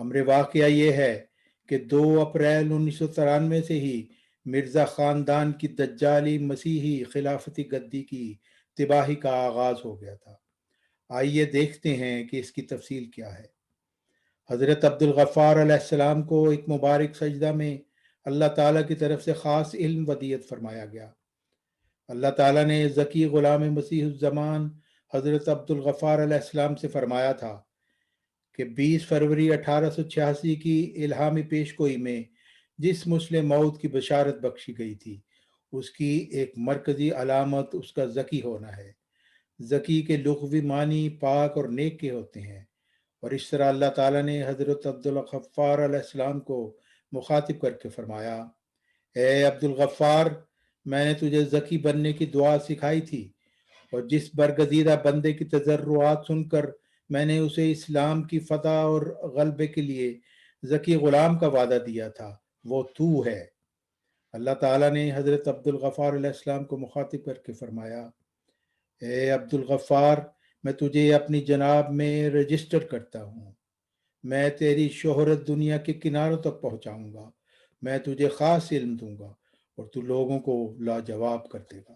امر واقعہ یہ ہے کہ 2 اپریل 1993 سے ہی مرزا خاندان کی دجالی مسیحی خلافتی گدی کی تباہی کا آغاز ہو گیا تھا۔ آئیے دیکھتے ہیں کہ اس کی تفصیل کیا ہے۔ حضرت عبدالغفار علیہ السلام کو ایک مبارک سجدہ میں اللہ تعالیٰ کی طرف سے خاص علم ودیت فرمایا گیا۔ اللہ تعالیٰ نے ذکی غلام مسیح الزمان حضرت عبدالغفار علیہ السلام سے فرمایا تھا کہ 20 فروری 1886 کی الہامی پیش گوئی میں جس مسلم موت کی بشارت بخشی گئی تھی، اس کی ایک مرکزی علامت اس کا ذکی ہونا ہے۔ ذکی کے لغوی معنی پاک اور نیک کے ہوتے ہیں، اور اس طرح اللہ تعالیٰ نے حضرت عبدالغفار علیہ السلام کو مخاطب کر کے فرمایا، اے عبدالغفار، میں نے تجھے ذکی بننے کی دعا سکھائی تھی، اور جس برگزیدہ بندے کی تضرعات سن کر میں نے اسے اسلام کی فتح اور غلبے کے لیے ذکی غلام کا وعدہ دیا تھا، وہ تو ہے۔ اللہ تعالیٰ نے حضرت عبدالغفار علیہ السلام کو مخاطب کر کے فرمایا، اے عبدالغفار، میں تجھے اپنی جناب میں رجسٹر کرتا ہوں، میں تیری شہرت دنیا کے کناروں تک پہنچاؤں گا، میں تجھے خاص علم دوں گا اور تو لوگوں کو لاجواب کر دے گا۔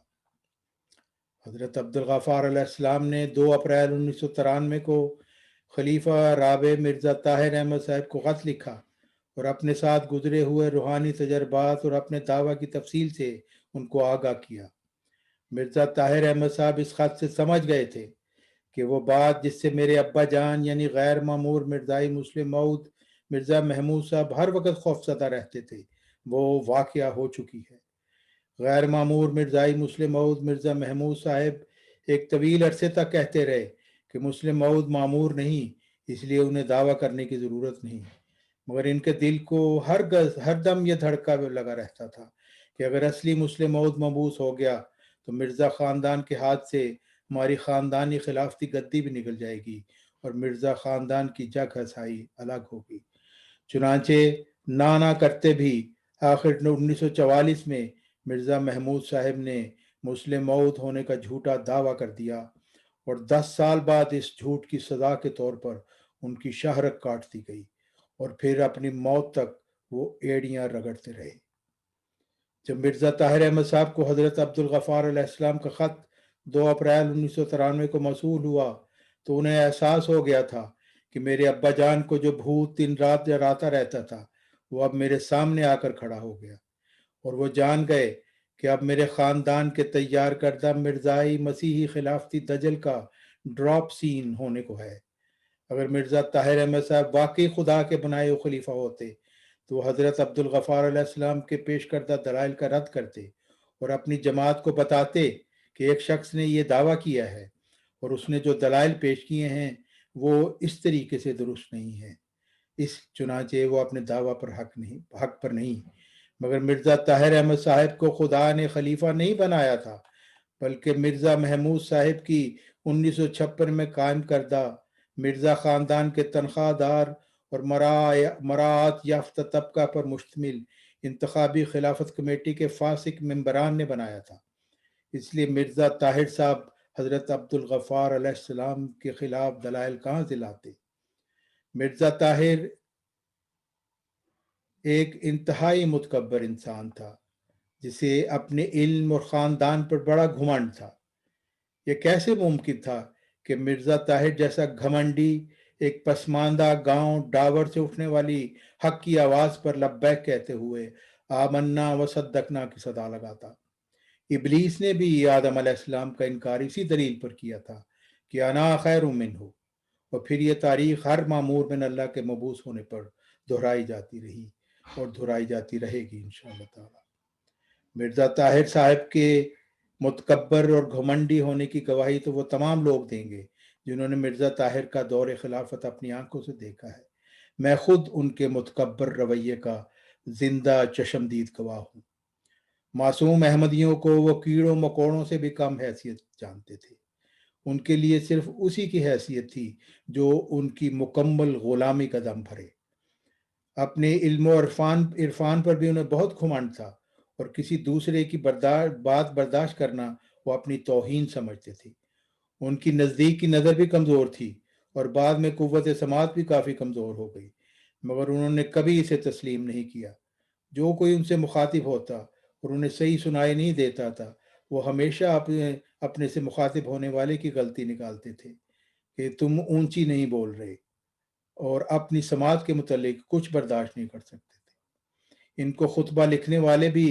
حضرت عبدالغفار علیہ السلام نے 2 اپریل 1993 کو خلیفہ رابع مرزا طاہر احمد صاحب کو خط لکھا اور اپنے ساتھ گزرے ہوئے روحانی تجربات اور اپنے دعویٰ کی تفصیل سے ان کو آگاہ کیا۔ مرزا طاہر احمد صاحب اس خط سے سمجھ گئے تھے کہ وہ بات جس سے میرے ابا جان یعنی غیر معمور مرزائی مسلم موعود مرزا محمود صاحب ہر وقت خوفزدہ رہتے تھے، وہ واقعہ ہو چکی ہے۔ غیر معمور مرزائی مسلم موعود مرزا محمود صاحب ایک طویل عرصے تک کہتے رہے کہ مسلم موعود معمور نہیں، اس لیے انہیں دعویٰ کرنے کی ضرورت نہیں، مگر ان کے دل کو ہر دم یہ دھڑکا لگا رہتا تھا کہ اگر اصلی مسلم موعود مبعوث ہو گیا تو مرزا خاندان کے ہاتھ سے ہماری خاندانی خلافتی گدی بھی نکل جائے گی اور مرزا خاندان کی جگ ہسائی الگ ہوگی۔ چنانچہ نہ کرتے بھی آخر 1944 میں مرزا محمود صاحب نے مسلم موعود ہونے کا جھوٹا دعویٰ کر دیا، اور 10 سال بعد اس جھوٹ کی سزا کے طور پر ان کی شہرت کاٹ دی گئی، اور پھر اپنی موت تک وہ ایڑیاں رگڑتے رہے۔ جب مرزا طاہر احمد صاحب کو حضرت عبدالغفار علیہ السلام کا خط 2 اپریل 1993 کو موصول ہوا تو انہیں احساس ہو گیا تھا کہ میرے ابا جان کو جو بھوت دن رات ڈراتا رہتا تھا وہ اب میرے سامنے آ کر کھڑا ہو گیا، اور وہ جان گئے کہ اب میرے خاندان کے تیار کردہ مرزائی مسیحی خلافتی دجل کا ڈراپ سین ہونے کو ہے۔ اگر مرزا طاہر احمد صاحب واقعی خدا کے بنائے ہوئے خلیفہ ہوتے تو وہ حضرت عبدالغفار علیہ السلام کے پیش کردہ دلائل کا رد کرتے اور اپنی جماعت کو بتاتے کہ ایک شخص نے یہ دعویٰ کیا ہے اور اس نے جو دلائل پیش کیے ہیں وہ اس طریقے سے درست نہیں ہے، چنانچہ وہ اپنے دعویٰ پر حق پر نہیں، مگر مرزا طاہر احمد صاحب کو خدا نے خلیفہ نہیں بنایا تھا، بلکہ مرزا محمود صاحب کی 1956 میں قائم کردہ مرزا خاندان کے تنخواہ دار اور مراعات یافتہ طبقہ پر مشتمل انتخابی خلافت کمیٹی کے فاسق ممبران نے بنایا تھا۔ اس لیے مرزا طاہر صاحب حضرت عبدالغفار علیہ السلام کے خلاف دلائل کہاں سے لاتے؟ مرزا طاہر ایک انتہائی متکبر انسان تھا جسے اپنے علم اور خاندان پر بڑا گھمنڈ تھا۔ یہ کیسے ممکن تھا کہ مرزا طاہر جیسا گھمنڈی ایک پسماندہ گاؤں ڈاور سے اٹھنے والی حق کی آواز پر لبیک کہتے ہوئے آمنا و صدقنا کی صدا لگاتا؟ ابلیس نے بھی آدم علیہ السلام کا انکار اسی دلیل پر کیا تھا کہ انا خیر منہ، اور پھر یہ تاریخ ہر معمور من اللہ کے مبعوث ہونے پر دہرائی جاتی رہی اور دہرائی جاتی رہے گی انشاءاللہ تعالی۔ مرزا طاہر صاحب کے متکبر اور گھمنڈی ہونے کی گواہی تو وہ تمام لوگ دیں گے جنہوں نے مرزا طاہر کا دور خلافت اپنی آنکھوں سے دیکھا ہے۔ میں خود ان کے متکبر رویے کا زندہ چشمدید گواہ ہوں۔ معصوم احمدیوں کو وہ کیڑوں مکوڑوں سے بھی کم حیثیت جانتے تھے، ان کے لیے صرف اسی کی حیثیت تھی جو ان کی مکمل غلامی کا دم بھرے۔ اپنے علم و عرفان پر بھی انہیں بہت گھمنڈ تھا، اور کسی دوسرے کی بات برداشت کرنا وہ اپنی توہین سمجھتے تھے۔ ان کی نزدیک کی نظر بھی کمزور تھی اور بعد میں قوت سماعت بھی کافی کمزور ہو گئی، مگر انہوں نے کبھی اسے تسلیم نہیں کیا۔ جو کوئی ان سے مخاطب ہوتا اور انہیں صحیح سنائی نہیں دیتا تھا، وہ ہمیشہ اپنے سے مخاطب ہونے والے کی غلطی نکالتے تھے کہ تم اونچی نہیں بول رہے، اور اپنی سماعت کے متعلق کچھ برداشت نہیں کر سکتے تھے۔ ان کو خطبہ لکھنے والے بھی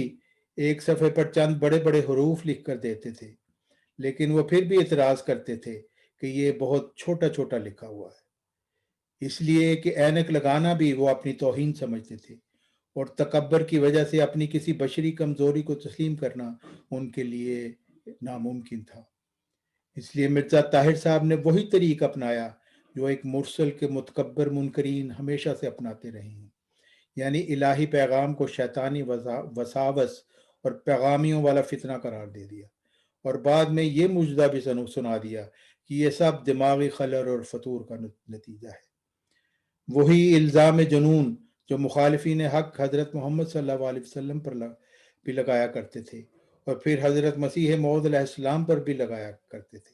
ایک صفحے پر چند بڑے بڑے حروف لکھ کر دیتے تھے، لیکن وہ پھر بھی اعتراض کرتے تھے کہ یہ بہت چھوٹا چھوٹا لکھا ہوا ہے، اس لیے کہ اینک لگانا بھی وہ اپنی توہین سمجھتے تھے، اور تکبر کی وجہ سے اپنی کسی بشری کمزوری کو تسلیم کرنا ان کے لیے ناممکن تھا۔ اس لیے مرزا طاہر صاحب نے وہی طریق اپنایا جو ایک مرسل کے متکبر منکرین ہمیشہ سے اپناتے رہے ہیں، یعنی الہی پیغام کو شیطانی وساوس اور پیغامیوں والا فتنہ قرار دے دیا، اور بعد میں یہ مجزہ بھی سنا دیا کہ یہ سب دماغی خلل اور فطور کا نتیجہ ہے۔ وہی الزام جنون جو مخالفین حق حضرت محمد صلی اللہ علیہ وسلم پر بھی لگایا کرتے تھے، اور پھر حضرت مسیح موعود علیہ السلام پر بھی لگایا کرتے تھے۔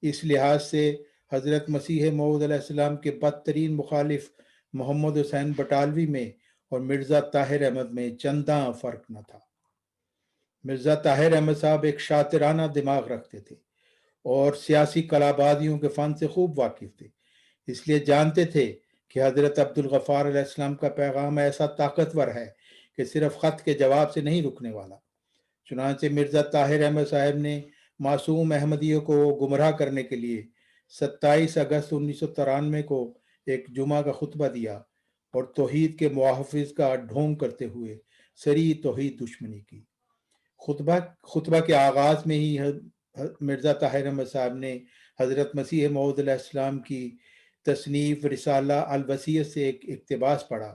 اس لحاظ سے حضرت مسیح موعود علیہ السلام کے بدترین مخالف محمد حسین بٹالوی میں اور مرزا طاہر احمد میں چنداں فرق نہ تھا۔ مرزا طاہر احمد صاحب ایک شاطرانہ دماغ رکھتے تھے اور سیاسی کلابازیوں کے فن سے خوب واقف تھے، اس لیے جانتے تھے کہ حضرت عبدالغفار علیہ السلام کا پیغام ایسا طاقتور ہے کہ صرف خط کے جواب سے نہیں رکنے والا۔ چنانچہ مرزا طاہر احمد صاحب نے معصوم احمدیوں کو گمراہ کرنے کے لیے 27 اگست 1993 کو ایک جمعہ کا خطبہ دیا اور توحید کے محافظ کا ڈھونگ کرتے ہوئے سری توحید دشمنی کی۔ خطبہ کے آغاز میں ہی مرزا طاہر احمد صاحب نے حضرت مسیح موعود علیہ السلام کی تصنیف رسالہ الوصیت سے ایک اقتباس پڑھا،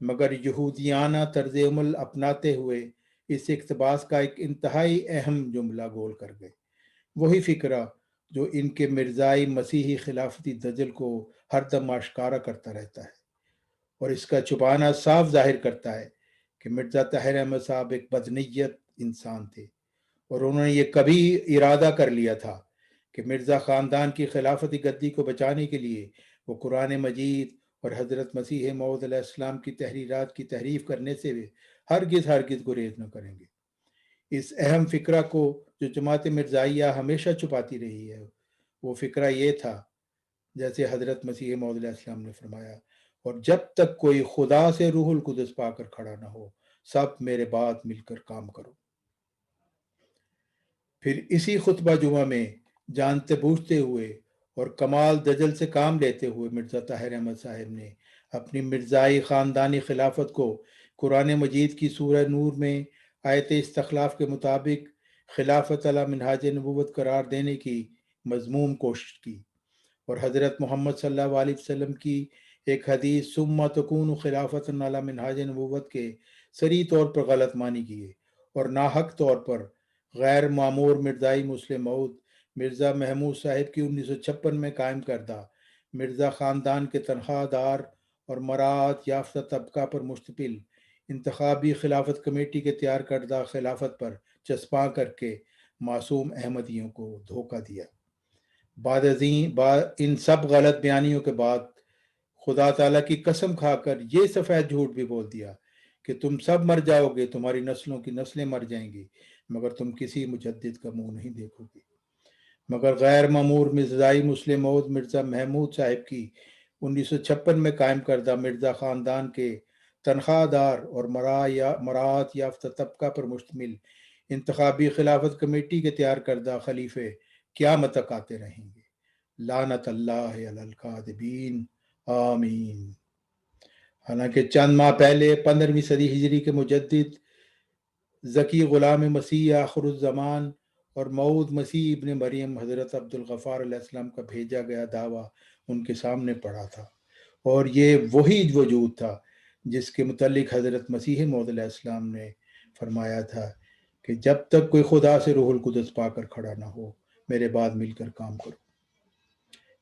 مگر یہودیانہ طرز عمل اپناتے ہوئے اس اقتباس کا ایک انتہائی اہم جملہ گول کر گئے، وہی فکرہ جو ان کے مرزائی مسیحی خلافتی دجل کو ہر دم آشکارا کرتا رہتا ہے، اور اس کا چھپانا صاف ظاہر کرتا ہے کہ مرزا طاہر احمد صاحب ایک بدنیت انسان تھے، اور انہوں نے یہ کبھی ارادہ کر لیا تھا کہ مرزا خاندان کی خلافتی گدی کو بچانے کے لیے وہ قرآن مجید اور حضرت مسیح موعود علیہ السلام کی تحریرات کی تحریف کرنے سے بھی ہرگز گریز نہ کریں گے۔ اس اہم فکرہ کو جو جماعت مرزائیہ ہمیشہ چھپاتی رہی ہے، وہ فکرہ یہ تھا، جیسے حضرت مسیح موعود علیہ السلام نے فرمایا، اور جب تک کوئی خدا سے روح القدس پا کر کھڑا نہ ہو، سب میرے بعد مل کر کام کرو۔ پھر اسی خطبہ جمعہ میں جانتے بوجھتے ہوئے اور کمال دجل سے کام لیتے ہوئے مرزا طاہر احمد صاحب نے اپنی مرزائی خاندانی خلافت کو قرآن مجید کی سورہ نور میں آیت استخلاف کے مطابق خلافت علی منہاج نبوت قرار دینے کی مذموم کوشش کی، اور حضرت محمد صلی اللہ علیہ وسلم کی ایک حدیث ثم تکون خلافت علی منہاج نبوت کے صریح طور پر غلط معنی کیے، اور ناحق طور پر غیر معمور مرزائی مسلم موعود مرزا محمود صاحب کی 1956 میں قائم کردہ مرزا خاندان کے تنخواہ دار اور مراعات یافتہ طبقہ پر مشتمل انتخابی خلافت کمیٹی کے تیار کردہ خلافت پر چسپاں کر کے معصوم احمدیوں کو دھوکہ دیا۔ بعد ان سب غلط بیانیوں کے بعد خدا تعالیٰ کی قسم کھا کر یہ سفید جھوٹ بھی بول دیا کہ تم سب مر جاؤ گے، تمہاری نسلوں کی نسلیں مر جائیں گی، مگر تم کسی مجدد کا منہ نہیں دیکھو گے۔ مگر غیر معمور مرزائی مسلم موعود مرزا محمود صاحب کی 1956 میں قائم کردہ مرزا خاندان کے تنخواہ دار اور مراعات یافتہ طبقہ پر مشتمل انتخابی خلافت کمیٹی کے تیار کردہ خلیفے قیامت تک آتے رہیں گے۔ لعنت اللہ علی الکاذبین، آمین۔ حالانکہ چند ماہ پہلے 15ویں صدی ہجری کے مجدد ذکی غلام مسیح آخر الزمان اور موعود مسیح ابن مریم حضرت عبدالغفار علیہ السلام کا بھیجا گیا دعویٰ ان کے سامنے پڑا تھا، اور یہ وہی وجود تھا جس کے متعلق حضرت مسیح موعود علیہ السلام نے فرمایا تھا کہ جب تک کوئی خدا سے روح القدس پا کر کھڑا نہ ہو، میرے بعد مل کر کام کرو۔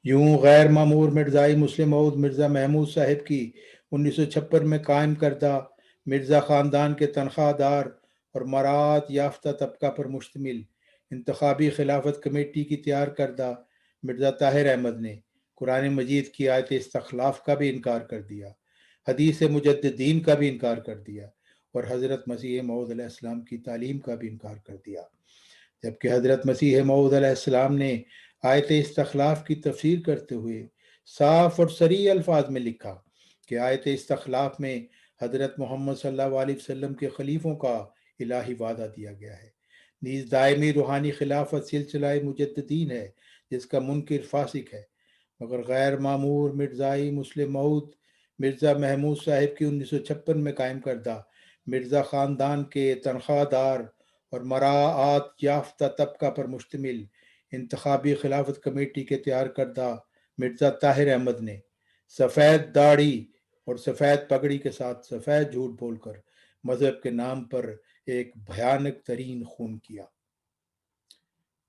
یوں غیر معمور مرزائی مسلم موعود مرزا محمود صاحب کی 1956 میں قائم کردہ مرزا خاندان کے تنخواہ دار اور مراعات یافتہ طبقہ پر مشتمل انتخابی خلافت کمیٹی کی تیار کردہ مرزا طاہر احمد نے قرآن مجید کی آیت استخلاف کا بھی انکار کر دیا، حدیث مجددین کا بھی انکار کر دیا اور حضرت مسیح موعود علیہ السلام کی تعلیم کا بھی انکار کر دیا، جبکہ حضرت مسیح موعود علیہ السلام نے آیت استخلاف کی تفسیر کرتے ہوئے صاف اور صریح الفاظ میں لکھا کہ آیت استخلاف میں حضرت محمد صلی اللہ علیہ وسلم کے خلیفوں کا الہی وعدہ دیا گیا ہے۔ نیز دائمی روحانی خلافت سلسلہ مجددین ہے جس کا منکر فاسق ہے، مگر غیر معمور مرزائی مسلم موعود مرزا محمود صاحب کی 1956 میں قائم کردہ مرزا خاندان کے تنخواہ دار اور مراعات یافتہ طبقہ پر مشتمل انتخابی خلافت کمیٹی کے تیار کردہ مرزا طاہر احمد نے سفید داڑھی اور سفید پگڑی کے ساتھ سفید جھوٹ بول کر مذہب کے نام پر ایک بھیانک ترین خون کیا۔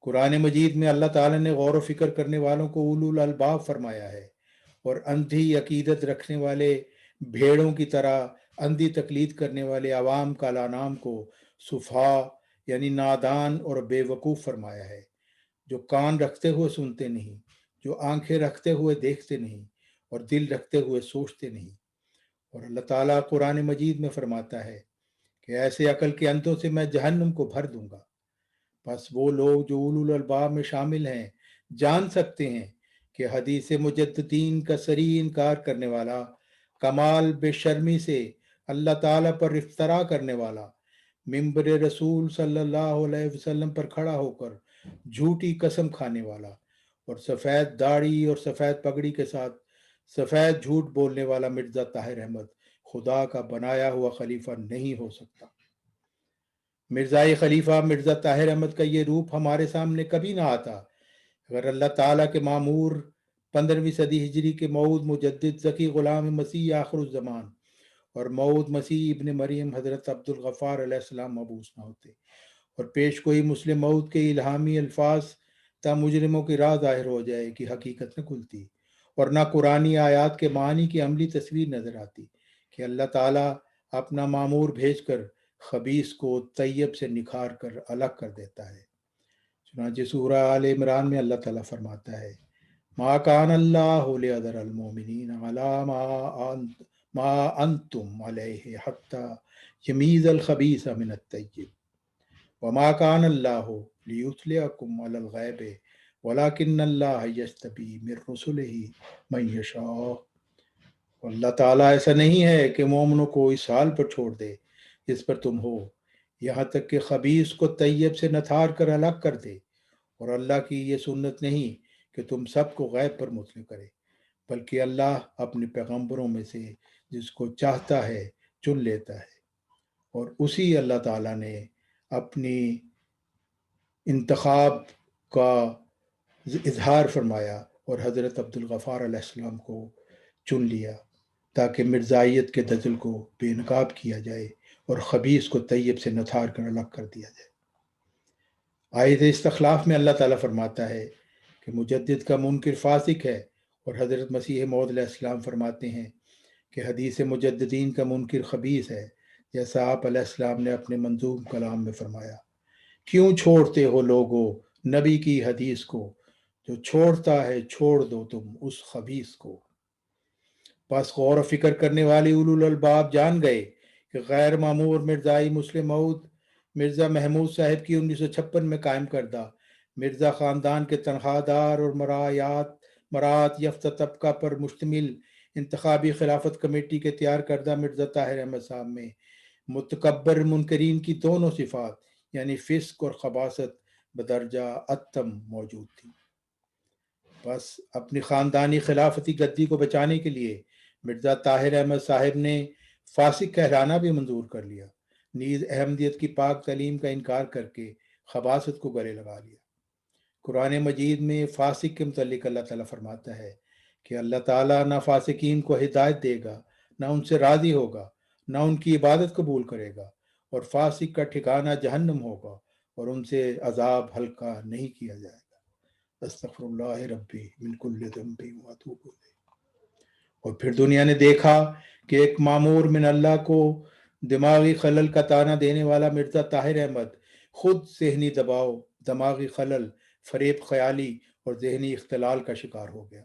قرآن مجید میں اللہ تعالیٰ نے غور و فکر کرنے والوں کو اولو الالباب فرمایا ہے اور اندھی عقیدت رکھنے والے بھیڑوں کی طرح اندھی تقلید کرنے والے عوام کالانام کو سفہا یعنی نادان اور بے وقوف فرمایا ہے، جو کان رکھتے ہوئے سنتے نہیں، جو آنکھیں رکھتے ہوئے دیکھتے نہیں اور دل رکھتے ہوئے سوچتے نہیں۔ اور اللہ تعالیٰ قرآن مجید میں فرماتا ہے کہ ایسے عقل کے اندھوں سے میں جہنم کو بھر دوں گا۔ بس وہ لوگ جو اولو الالباب میں شامل ہیں جان سکتے ہیں کہ حدیث مجددین کا صریح انکار کرنے والا، کمال بے شرمی سے اللہ تعالیٰ پر افترا کرنے والا، ممبر رسول صلی اللہ علیہ وسلم پر کھڑا ہو کر جھوٹی قسم کھانے والا اور سفید داڑھی اور سفید پگڑی کے ساتھ سفید جھوٹ بولنے والا مرزا طاہر احمد خدا کا بنایا ہوا خلیفہ نہیں ہو سکتا۔ مرزائی خلیفہ مرزا طاہر احمد کا یہ روپ ہمارے سامنے کبھی نہ آتا اگر اللہ تعالیٰ کے معمور 15ویں صدی ہجری کے موعود مجدد ذکی غلام مسیح آخر الزمان اور موعود مسیح ابن مریم حضرت عبد الغفار علیہ السلام مبعوث نہ ہوتے، اور پیش گوئی مسلم موعود کے الہامی الفاظ تا مجرموں کی راہ ظاہر ہو جائے کہ حقیقت نہ کھلتی، اور نہ قرآنی آیات کے معنی کی عملی تصویر نظر آتی کہ اللہ تعالیٰ اپنا معمور بھیج کر خبیث کو طیب سے نکھار کر الگ کر دیتا ہے۔ چنانچہ سورہ آل عمران میں اللہ تعالیٰ فرماتا ہے ما کان اللہ لیذر المؤمنین علی ما انتم علیہ حتی یمیز الخبیث من الطیب وما کان اللہ لیطلعکم علی الغیب ولکن اللہ یجتبی من رسلہ من یشاء۔ اللہ تعالیٰ ایسا نہیں ہے کہ مومنوں کو اس حال پر چھوڑ دے جس پر تم ہو، یہاں تک کہ خبیث کو طیب سے نتھار کر الگ کر دے، اور اللہ کی یہ سنت نہیں کہ تم سب کو غیب پر مطلع کرے، بلکہ اللہ اپنے پیغمبروں میں سے جس کو چاہتا ہے چن لیتا ہے، اور اسی اللہ تعالیٰ نے اپنی انتخاب کا اظہار فرمایا اور حضرت عبد الغفار علیہ السلام کو چن لیا تاکہ مرزائیت کے دجل کو بے نقاب کیا جائے اور خبیث کو طیب سے نتھار کر الگ کر دیا جائے۔ آیت استخلاف میں اللہ تعالیٰ فرماتا ہے کہ مجدد کا منکر فاسق ہے، اور حضرت مسیح موعود علیہ السلام فرماتے ہیں کہ حدیث مجددین کا منکر خبیث ہے، جیسا آپ علیہ السلام نے اپنے منظوم کلام میں فرمایا، کیوں چھوڑتے ہو لوگو نبی کی حدیث کو، جو چھوڑتا ہے چھوڑ دو تم اس خبیث کو۔ بس غور و فکر کرنے والے اولو الالباب جان گئے کہ غیر معمور مرزائی مسلم موعود مرزا محمود صاحب کی 1956 میں قائم کردہ مرزا خاندان کے تنخواہ دار اور مراعات یافتہ طبقہ پر مشتمل انتخابی خلافت کمیٹی کے تیار کردہ مرزا طاہر احمد صاحب میں متکبر منکرین کی دونوں صفات یعنی فسق اور خباثت بدرجہ اتم موجود تھی۔ بس اپنی خاندانی خلافتی گدی کو بچانے کے لیے مرزا طاہر احمد صاحب نے فاسق کہلانا بھی منظور کر لیا، نیز احمدیت کی پاک تعلیم کا انکار کر کے خباثت کو گلے لگا لیا۔ قرآن مجید میں فاسق کے متعلق اللہ تعالیٰ فرماتا ہے کہ اللہ تعالیٰ نہ فاسقین کو ہدایت دے گا، نہ ان سے راضی ہوگا، نہ ان کی عبادت قبول کرے گا، اور فاسق کا ٹھکانہ جہنم ہوگا اور ان سے عذاب ہلکا نہیں کیا جائے گا۔ استغفر اللہ ربی من کل ذنب واتوب الیہ۔ اور پھر دنیا نے دیکھا کہ ایک معمور من اللہ کو دماغی خلل کا طعنہ دینے والا مرزا طاہر احمد خود ذہنی دباؤ، دماغی خلل، فریب خیالی اور ذہنی اختلال کا شکار ہو گیا۔